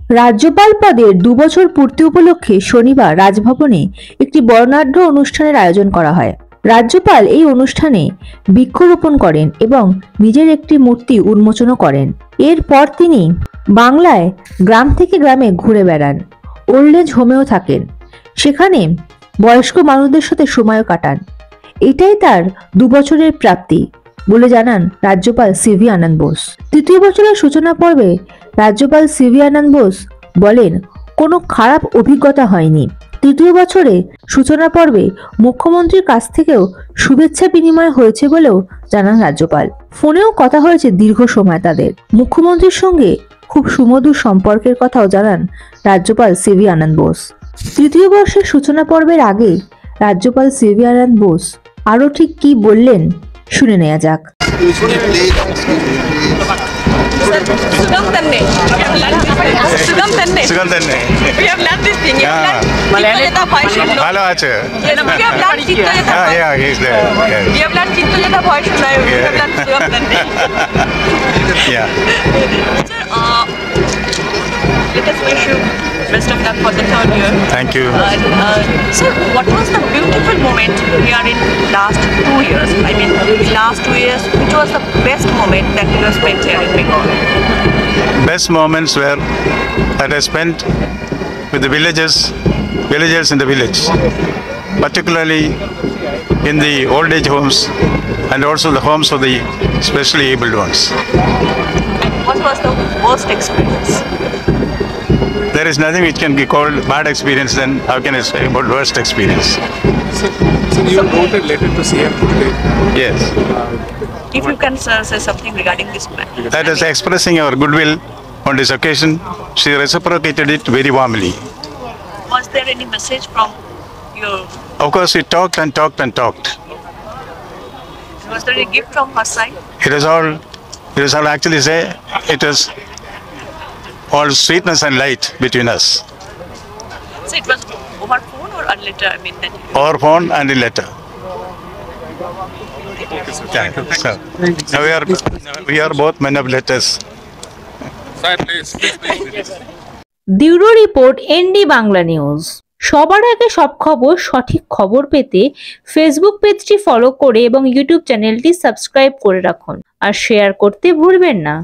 রাজ্যপাল পদের 2 বছর পূর্তি উপলক্ষে শনিবার রাজভবনে একটি বর্ণাঢ্য অনুষ্ঠানের আয়োজন করা হয়। রাজ্যপাল এই অনুষ্ঠানে বৃক্ষরোপণ করেন এবং নিজের একটি মূর্তি উন্মোচনও করেন। এরপর তিনি বাংলায় গ্রাম থেকে গ্রামে ঘুরে বেড়ান, ওল্ড এজ হোমেও থাকেন, সেখানে বয়স্ক মানুষদের সাথে সময়ও কাটান। এটাই তার 2 বছরের প্রাপ্তি বলে জানান রাজ্যপাল সিভি আনন্দ বোস। তৃতীয় বছরের সূচনা পর্বে রাজ্যপাল সিভি আনন্দ বোস বলেন, কোনো খারাপ অভিজ্ঞতা হয়নি। তৃতীয় বছরে সূচনা পর্বে মুখ্যমন্ত্রীর কাছ থেকেও শুভেচ্ছা বিনিময় হয়েছে বলেও জানান রাজ্যপাল। ফোনেও কথা হয়েছে দীর্ঘ সময় তাদের। মুখ্যমন্ত্রীর সঙ্গে খুব সুমধুর সম্পর্কের কথাও জানান রাজ্যপাল সিভি আনন্দ বোস। তৃতীয় বর্ষের সূচনা পর্বের আগে রাজ্যপাল সিভি আনন্দ বোস আরো ঠিক কি বললেন শুনে নেওয়া যাক। ভালো আছে। Let us wish you best of luck for the third year. Thank you. Sir, what was the beautiful moment here in last 2 years? I mean, last 2 years, which was the best moment that you have spent here in Bengal? Best moments were that I spent with the villagers in the village, particularly in the old age homes and also the homes of the specially abled ones. And what was the worst experience? There is nothing which can be called bad experience, then how can I say about worst experience? So you wrote a letter to CM today. Yes. If you can say something regarding this plan. That is expressing our goodwill on this occasion. She reciprocated it very warmly. Was there any message from your... Of course, we talked and talked and talked. Was there a gift from her side? It was all actually say, it was all sweetness and light between us. So it was over phone or a letter? I mean, that Over phone and in letter. Yeah. So, now we are both men of letters. Sir, please. Bureau report ND Bangla news. সবার আগে সব খবর, সঠিক খবর পেতে Facebook পেজটি follow করে এবং ইউটিউব চ্যানেলটি সাবস্ক্রাইব করে রাখুন আর শেয়ার করতে ভুলবেন না।